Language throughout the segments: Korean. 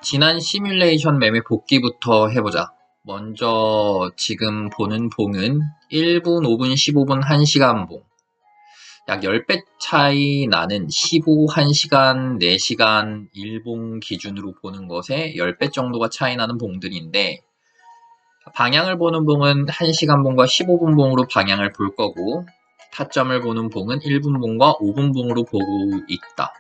지난 시뮬레이션 매매 복귀부터 해보자. 먼저 지금 보는 봉은 1분, 5분, 15분, 1시간 봉. 약 10배 차이 나는 15, 1시간, 4시간, 1봉 기준으로 보는 것에 10배 정도가 차이 나는 봉들인데, 방향을 보는 봉은 1시간 봉과 15분 봉으로 방향을 볼 거고, 타점을 보는 봉은 1분 봉과 5분 봉으로 보고 있다.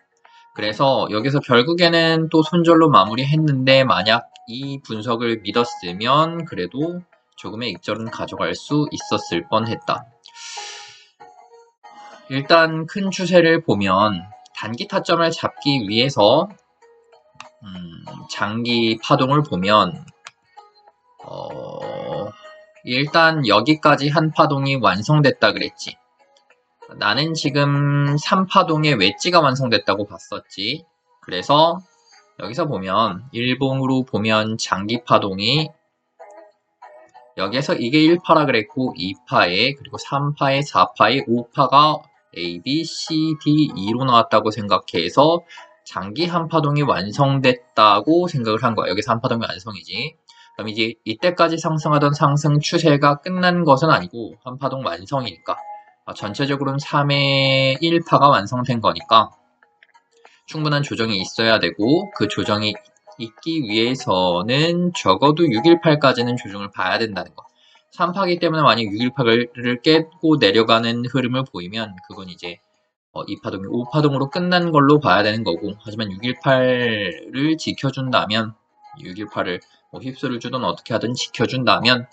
그래서 여기서 결국에는 또 손절로 마무리했는데, 만약 이 분석을 믿었으면 그래도 조금의 익절은 가져갈 수 있었을 뻔했다. 일단 큰 추세를 보면 단기 타점을 잡기 위해서 장기 파동을 보면 일단 여기까지 한 파동이 완성됐다 그랬지. 나는 지금 3파동의 웨지가 완성됐다고 봤었지. 그래서 여기서 보면 일봉으로 보면 장기 파동이 여기에서 이게 1파라 그랬고 2파에 그리고 3파에 4파에 5파가 A, B, C, D, E로 나왔다고 생각해서 장기 한 파동이 완성됐다고 생각을 한 거야. 여기서 한 파동이 완성이지. 그럼 이제 이때까지 상승하던 상승 추세가 끝난 것은 아니고 한 파동 완성이니까 전체적으로는 3의 1파가 완성된 거니까 충분한 조정이 있어야 되고 그 조정이 있기 위해서는 적어도 618까지는 조정을 봐야 된다는 거. 3파기 때문에 만약 618을 깨고 내려가는 흐름을 보이면 그건 이제 2파동이 5파동으로 끝난 걸로 봐야 되는 거고, 하지만 618을 지켜준다면 618을 휩쓸을 주든 어떻게 하든 지켜준다면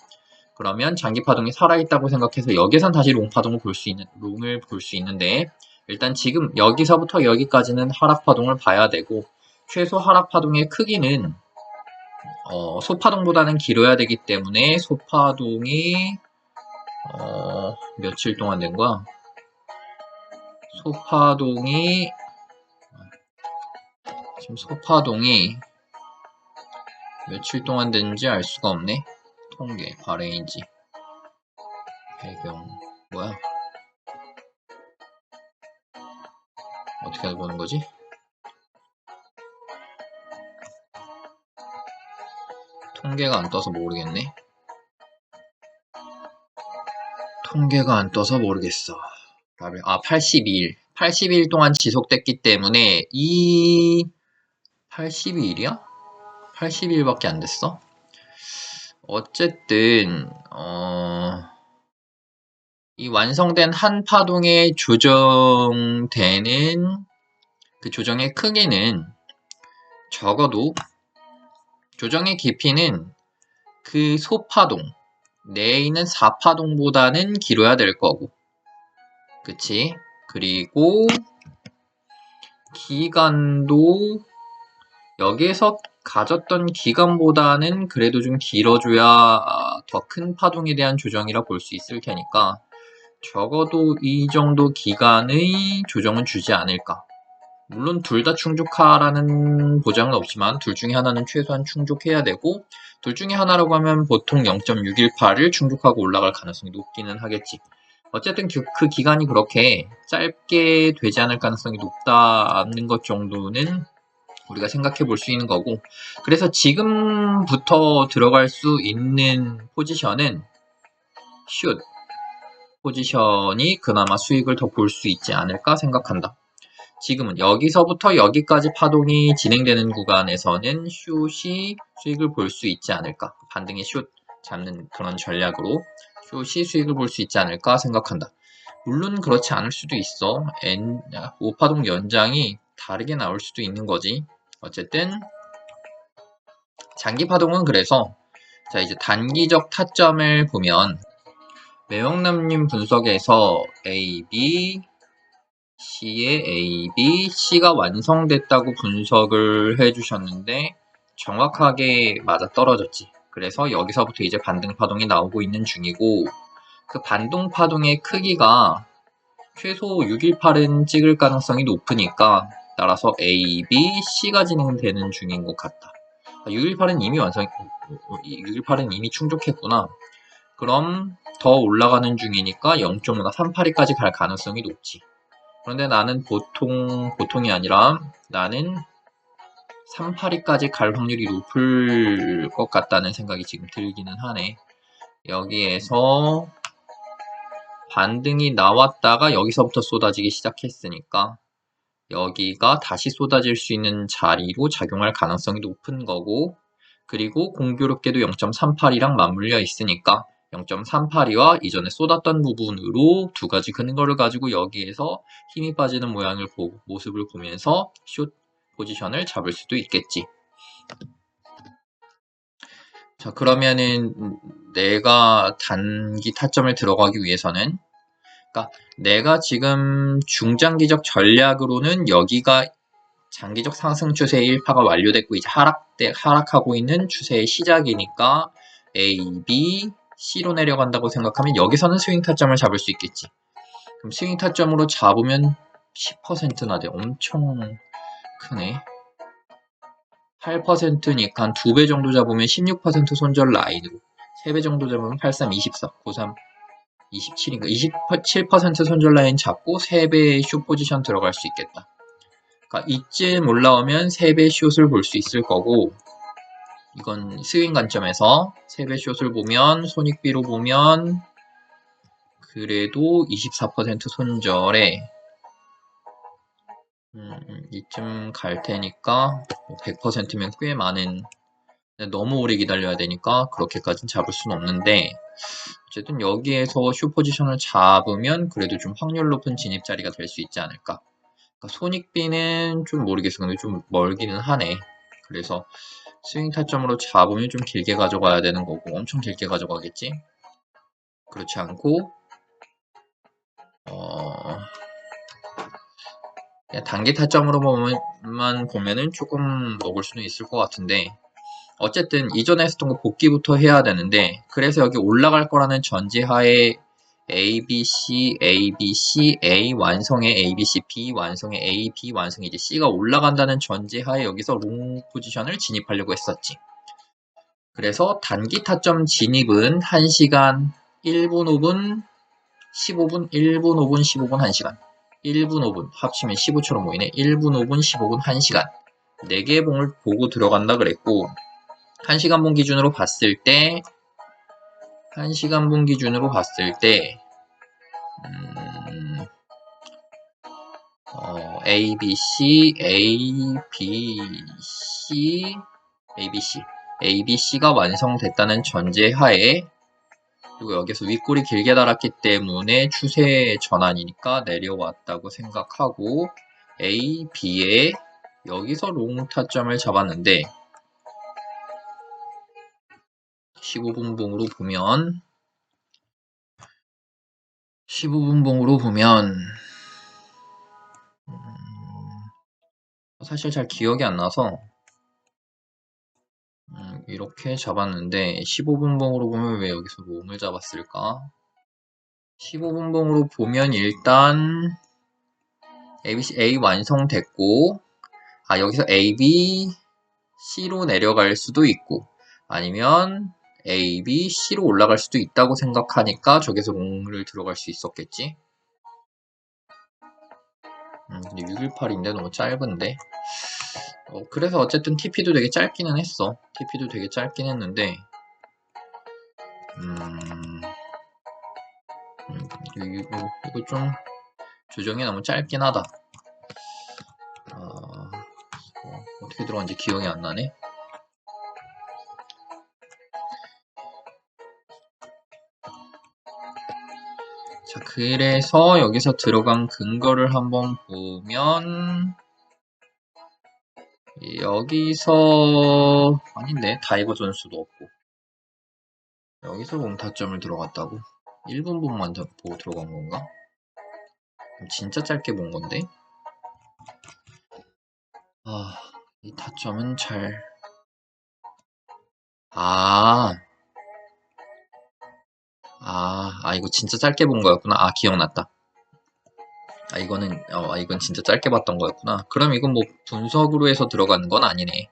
그러면 장기 파동이 살아있다고 생각해서 여기선 다시 롱을 볼 수 있는데 일단 지금 여기서부터 여기까지는 하락 파동을 봐야 되고 최소 하락 파동의 크기는 소파동보다는 길어야 되기 때문에 소파동이 며칠 동안 된 거야? 소파동이 며칠 동안 됐는지 알 수가 없네. 통계, 바레인지, 배경, 뭐야? 어떻게 보는 거지? 통계가 안 떠서 모르겠네. 통계가 안 떠서 모르겠어. 82일. 82일 동안 지속됐기 때문에 82일이야? 80일밖에 안 됐어? 어쨌든 이 완성된 한 파동에 조정되는 그 조정의 크기는 적어도 조정의 깊이는 그 소파동 내에 있는 4파동보다는 길어야 될 거고 그치? 그리고 기간도 여기에서 가졌던 기간보다는 그래도 좀 길어줘야 더 큰 파동에 대한 조정이라 볼 수 있을 테니까 적어도 이 정도 기간의 조정은 주지 않을까. 물론 둘 다 충족하라는 보장은 없지만 둘 중에 하나는 최소한 충족해야 되고 둘 중에 하나라고 하면 보통 0.618을 충족하고 올라갈 가능성이 높기는 하겠지. 어쨌든 그 기간이 그렇게 짧게 되지 않을 가능성이 높다는 것 정도는 우리가 생각해 볼 수 있는 거고 그래서 지금부터 들어갈 수 있는 포지션은 슛 포지션이 그나마 수익을 더 볼 수 있지 않을까 생각한다. 지금은 여기서부터 여기까지 파동이 진행되는 구간에서는 숏이 수익을 볼 수 있지 않을까. 반등의 숏 잡는 그런 전략으로 숏이 수익을 볼 수 있지 않을까 생각한다. 물론 그렇지 않을 수도 있어. 5파동 연장이 다르게 나올 수도 있는 거지. 어쨌든 장기 파동은 그래서 자 이제 단기적 타점을 보면 매형남님 분석에서 A, B, C의 A, B, C가 완성됐다고 분석을 해주셨는데 정확하게 맞아떨어졌지. 그래서 여기서부터 이제 반등 파동이 나오고 있는 중이고 그 반동 파동의 크기가 최소 618은 찍을 가능성이 높으니까 따라서 A, B, C가 진행되는 중인 것 같다. 618은 이미 충족했구나. 그럼 더 올라가는 중이니까 0.5나 382까지 갈 가능성이 높지. 그런데 나는 보통이 아니라 나는 382까지 갈 확률이 높을 것 같다는 생각이 지금 들기는 하네. 여기에서 반등이 나왔다가 여기서부터 쏟아지기 시작했으니까 여기가 다시 쏟아질 수 있는 자리로 작용할 가능성이 높은 거고, 그리고 공교롭게도 0.38이랑 맞물려 있으니까 0.38이와 이전에 쏟았던 부분으로 두 가지 근거를 가지고 여기에서 힘이 빠지는 모습을 보면서 숏 포지션을 잡을 수도 있겠지. 자, 그러면은 내가 단기 타점을 들어가기 위해서는, 그러니까 내가 지금 중장기적 전략으로는 여기가 장기적 상승 추세의 1파가 완료됐고 이제 하락하고 있는 추세의 시작이니까 A, B, C로 내려간다고 생각하면 여기서는 스윙 타점을 잡을 수 있겠지. 그럼 스윙 타점으로 잡으면 10%나 돼. 엄청 크네. 8%니까 한 2배 정도 잡으면 16% 손절 라인으로, 3배 정도 잡으면 83, 24, 93, 27인가 27% 손절 라인 잡고 3배의 숏 포지션 들어갈 수 있겠다. 그러니까 이쯤 올라오면 3배 숏을 볼 수 있을 거고, 이건 스윙 관점에서 3배 숏을 보면, 손익비로 보면 그래도 24% 손절에 이쯤 갈 테니까 100%면 꽤 많은, 너무 오래 기다려야 되니까 그렇게까지는 잡을 수는 없는데, 어쨌든 여기에서 숏 포지션을 잡으면 그래도 좀 확률 높은 진입 자리가 될 수 있지 않을까. 그러니까 손익비는 좀 모르겠어. 근데 좀 멀기는 하네. 그래서 스윙 타점으로 잡으면 좀 길게 가져가야 되는 거고, 엄청 길게 가져가겠지? 그렇지 않고 그냥 단기 타점으로만 보면은 조금 먹을 수는 있을 것 같은데, 어쨌든 이전에 했었던 거 복귀부터 해야 되는데, 그래서 여기 올라갈 거라는 전제하에 A, B, C, A, B, C, A 완성의 A, B, C, B 완성의 A, B 완성의 이제 C가 올라간다는 전제하에 여기서 롱 포지션을 진입하려고 했었지. 그래서 단기 타점 진입은 1시간 1분 5분 15분 1분 5분 15분 1시간 1분 5분 합치면 15처럼 보이네. 1분 5분 15분 1시간 4개의 봉을 보고 들어간다 그랬고, 1시간 봉 기준으로 봤을 때 1시간 봉 기준으로 봤을 때 A, B, C, A, B, C, A, B, C, A, B, C가 완성됐다는 전제하에, 그리고 여기서 윗골이 길게 달았기 때문에 추세 전환이니까 내려왔다고 생각하고 A, B에 여기서 롱 타점을 잡았는데, 15분 봉으로 보면 15분 봉으로 보면 사실 잘 기억이 안 나서 이렇게 잡았는데, 15분 봉으로 보면 왜 여기서 롱을 잡았을까? 15분 봉으로 보면 일단 ABC A 완성됐고, 여기서 A, B, C로 내려갈 수도 있고, 아니면 A, B, C로 올라갈 수도 있다고 생각하니까 저기서 롱을 들어갈 수 있었겠지? 근데 618인데 너무 짧은데? 그래서 어쨌든 TP도 되게 짧기는 했어. TP도 되게 짧긴 했는데, 이거 좀 조정이 너무 짧긴 하다. 어떻게 들어간지 기억이 안 나네. 자, 그래서 여기서 들어간 근거를 한번 보면, 여기서 아닌데, 다이버전스도 없고, 여기서 롱타점을 들어갔다고? 1분 분만 보고 들어간 건가? 진짜 짧게 본 건데? 이 타점은 잘... 이거 진짜 짧게 본 거였구나. 기억났다. 이건 진짜 짧게 봤던 거였구나. 그럼 이건 뭐 분석으로 해서 들어간 건 아니네.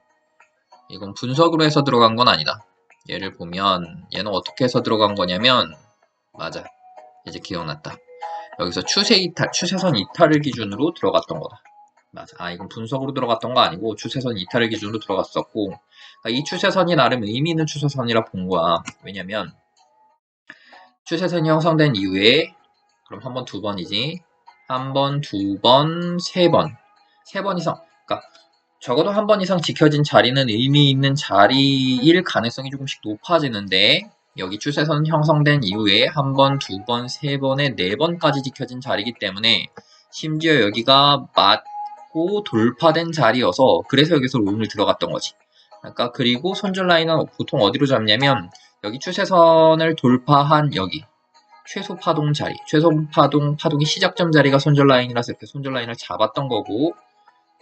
이건 분석으로 해서 들어간 건 아니다. 얘를 보면 얘는 어떻게 해서 들어간 거냐면, 맞아. 이제 기억났다. 여기서 추세선 이탈을 기준으로 들어갔던 거다. 맞아. 아, 이건 분석으로 들어갔던 거 아니고 추세선 이탈을 기준으로 들어갔었고, 그러니까 이 추세선이 나름 의미 있는 추세선이라 본 거야. 왜냐면 추세선이 형성된 이후에 그럼 한 번, 두 번이지. 한 번, 두 번, 세 번. 세 번 이상. 그러니까 적어도 한 번 이상 지켜진 자리는 의미 있는 자리일 가능성이 조금씩 높아지는데 여기 추세선 형성된 이후에 한 번, 두 번, 세 번에 네 번까지 지켜진 자리이기 때문에 심지어 여기가 맞고 돌파된 자리여서 그래서 여기서 롱을 들어갔던 거지. 그러니까 그리고 손절 라인은 보통 어디로 잡냐면 여기 추세선을 돌파한 여기 최소 파동 자리, 최소 파동이 시작점 자리가 손절 라인이라서 이렇게 손절 라인을 잡았던 거고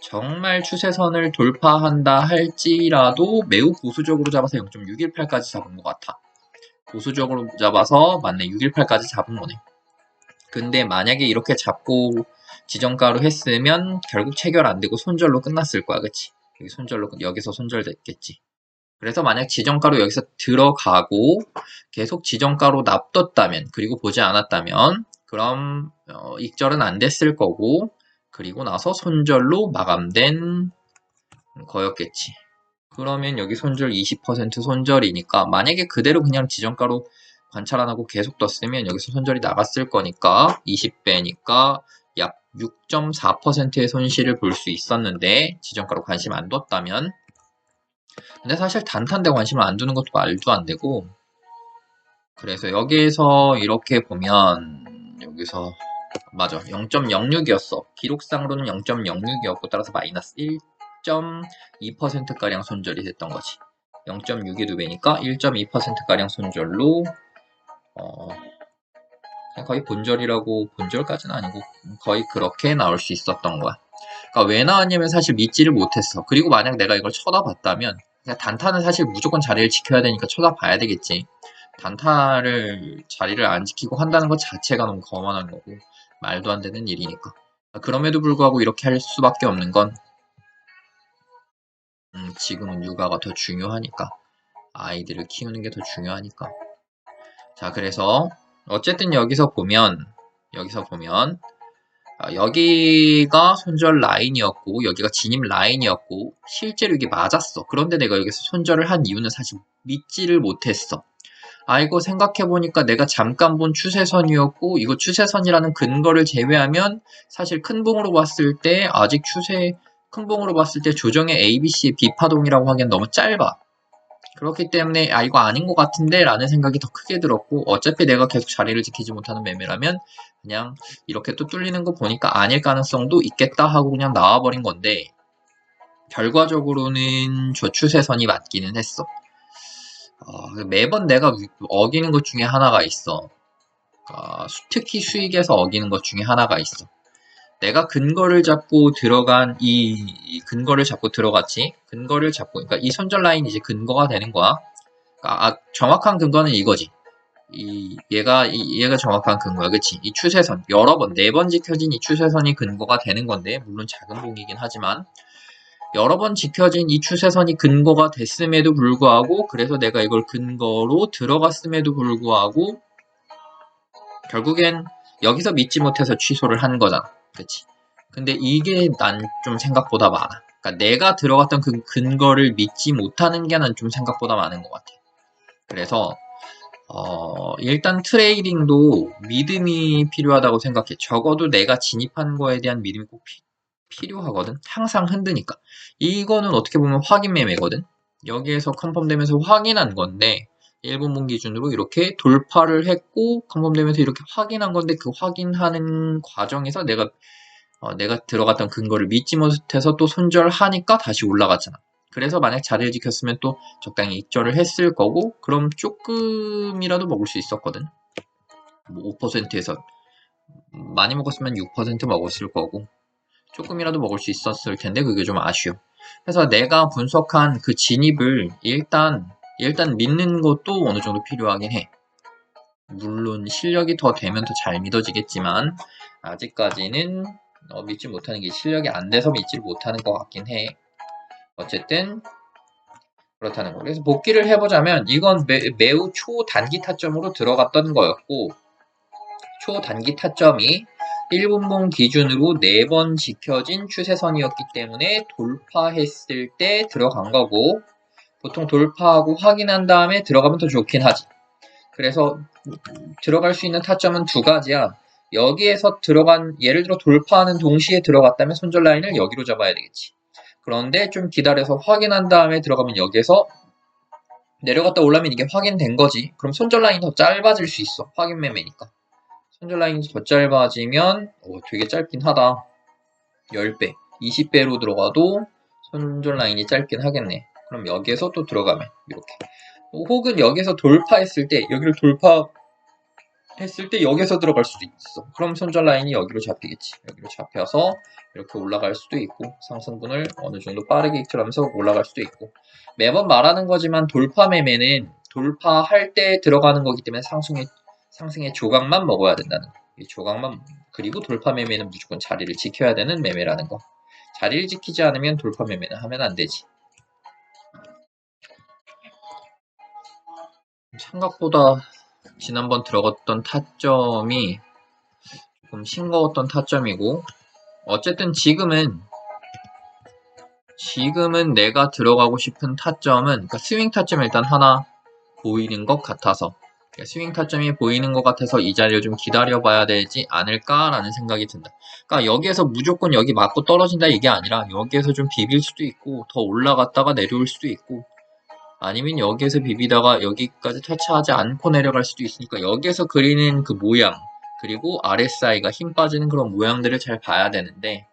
정말 추세선을 돌파한다 할지라도 매우 보수적으로 잡아서 0.618까지 잡은 것 같아. 보수적으로 잡아서 맞네 618까지 잡은 거네. 근데 만약에 이렇게 잡고 지정가로 했으면 결국 체결 안 되고 손절로 끝났을 거야, 그치? 여기서 손절됐겠지. 그래서 만약 지정가로 여기서 들어가고 계속 지정가로 납뒀다면 그리고 보지 않았다면 그럼 익절은 안 됐을 거고 그리고 나서 손절로 마감된 거였겠지. 그러면 여기 손절 20% 손절이니까 만약에 그대로 그냥 지정가로 관찰 안 하고 계속 뒀으면 여기서 손절이 나갔을 거니까 20배니까 약 6.4%의 손실을 볼 수 있었는데 지정가로 관심 안 뒀다면 근데 사실 단타인데 관심을 안 두는 것도 말도 안 되고 그래서 여기에서 이렇게 보면 여기서 맞아 0.06이었어 기록상으로는 0.06이었고 따라서 마이너스 1.2%가량 손절이 됐던 거지 0.6의 2배니까 1.2%가량 손절로 그냥 거의 본절까지는 아니고 거의 그렇게 나올 수 있었던 거야 그러니까 왜 나왔냐면 사실 믿지를 못했어 그리고 만약 내가 이걸 쳐다봤다면 그냥 단타는 사실 무조건 자리를 지켜야 되니까 쳐다봐야 되겠지 단타를 자리를 안 지키고 한다는 것 자체가 너무 거만한 거고 말도 안 되는 일이니까 그럼에도 불구하고 이렇게 할 수밖에 없는 건 지금은 육아가 더 중요하니까 아이들을 키우는 게 더 중요하니까 자 그래서 어쨌든 여기서 보면 여기가 손절 라인이었고 여기가 진입 라인이었고 실제로 이게 맞았어 그런데 내가 여기서 손절을 한 이유는 사실 믿지를 못했어 이거 생각해보니까 내가 잠깐 본 추세선이었고 이거 추세선이라는 근거를 제외하면 사실 큰봉으로 봤을 때 큰봉으로 봤을 때 조정의 ABC의 B파동이라고 하기엔 너무 짧아. 그렇기 때문에 이거 아닌 것 같은데 라는 생각이 더 크게 들었고 어차피 내가 계속 자리를 지키지 못하는 매매라면 그냥 이렇게 또 뚫리는 거 보니까 아닐 가능성도 있겠다 하고 그냥 나와버린 건데 결과적으로는 저추세선이 맞기는 했어. 매번 내가 어기는 것 중에 하나가 있어. 특히 수익에서 어기는 것 중에 하나가 있어. 내가 근거를 잡고 들어갔지. 그러니까 이 손절 라인이 이제 근거가 되는 거야. 그러니까 정확한 근거는 이거지. 얘가 정확한 근거야, 그치? 이 추세선 여러 번, 4번 지켜진 이 추세선이 근거가 되는 건데 물론 작은 봉이긴 하지만 여러 번 지켜진 이 추세선이 근거가 됐음에도 불구하고 그래서 내가 이걸 근거로 들어갔음에도 불구하고 결국엔 여기서 믿지 못해서 취소를 한 거잖아. 그치? 근데 이게 난 좀 생각보다 많아. 그러니까 내가 들어갔던 그 근거를 믿지 못하는 게 난 좀 생각보다 많은 것 같아. 그래서 일단 트레이딩도 믿음이 필요하다고 생각해. 적어도 내가 진입한 거에 대한 믿음이 꼭 필요하거든. 항상 흔드니까. 이거는 어떻게 보면 확인 매매거든. 여기에서 컨펌되면서 확인한 건데 1분봉 기준으로 이렇게 돌파를 했고 컨펌되면서 이렇게 확인한 건데 그 확인하는 과정에서 내가 들어갔던 근거를 믿지 못해서 또 손절하니까 다시 올라갔잖아. 그래서 만약 자리를 지켰으면 또 적당히 익절을 했을 거고 그럼 조금이라도 먹을 수 있었거든. 뭐 5%에서 많이 먹었으면 6% 먹었을 거고 조금이라도 먹을 수 있었을 텐데 그게 좀 아쉬워. 그래서 내가 분석한 그 진입을 일단 믿는 것도 어느 정도 필요하긴 해. 물론 실력이 더 되면 더 잘 믿어지겠지만 아직까지는 믿지 못하는 게 실력이 안 돼서 믿지를 못하는 것 같긴 해. 어쨌든 그렇다는 거. 그래서 복귀를 해보자면 이건 매우 초단기 타점으로 들어갔던 거였고 초단기 타점이 1분봉 기준으로 4번 지켜진 추세선이었기 때문에 돌파했을 때 들어간 거고, 보통 돌파하고 확인한 다음에 들어가면 더 좋긴 하지. 그래서 들어갈 수 있는 타점은 두 가지야. 여기에서 예를 들어 돌파하는 동시에 들어갔다면 손절 라인을 여기로 잡아야 되겠지. 그런데 좀 기다려서 확인한 다음에 들어가면 여기에서 내려갔다 올라면 이게 확인된 거지. 그럼 손절 라인이 더 짧아질 수 있어. 확인 매매니까. 손절 라인이 더 짧아지면 되게 짧긴 하다. 10배, 20배로 들어가도 손절 라인이 짧긴 하겠네. 그럼 여기에서 또 들어가면 이렇게. 혹은 여기서 돌파했을 때 여기를 돌파했을 때 여기서 들어갈 수도 있어. 그럼 손절 라인이 여기로 잡히겠지. 여기로 잡혀서 이렇게 올라갈 수도 있고 상승분을 어느 정도 빠르게 이끌어가면서 올라갈 수도 있고 매번 말하는 거지만 돌파 매매는 돌파할 때 들어가는 거기 때문에 상승의 조각만 먹어야 된다는 거. 이 조각만 그리고 돌파 매매는 무조건 자리를 지켜야 되는 매매라는 거. 자리를 지키지 않으면 돌파 매매는 하면 안 되지. 생각보다 지난번 들어갔던 타점이 조금 싱거웠던 타점이고 어쨌든 지금은 내가 들어가고 싶은 타점은 그러니까 스윙 타점이 일단 하나 보이는 것 같아서 스윙 타점이 보이는 것 같아서 이 자리를 좀 기다려봐야 되지 않을까라는 생각이 든다. 그러니까 여기에서 무조건 여기 맞고 떨어진다 이게 아니라 여기에서 좀 비빌 수도 있고 더 올라갔다가 내려올 수도 있고 아니면 여기에서 비비다가 여기까지 터치하지 않고 내려갈 수도 있으니까 여기에서 그리는 그 모양 그리고 RSI가 힘 빠지는 그런 모양들을 잘 봐야 되는데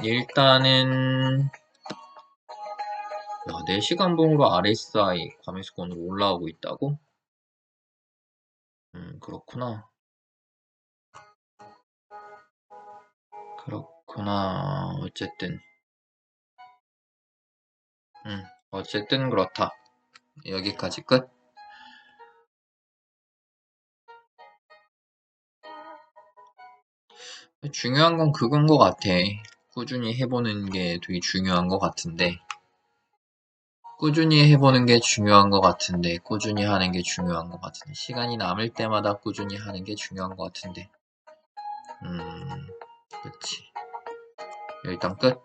일단은 4시간봉으로 RSI 과매수권으로 올라오고 있다고? 그렇구나. 어쨌든 그렇다. 여기까지 끝. 중요한 건 그건 것 같아. 꾸준히 해보는 게 되게 중요한 것 같은데. 꾸준히 하는 게 중요한 것 같은데. 시간이 남을 때마다 꾸준히 하는 게 중요한 것 같은데. 그치. 일단 끝.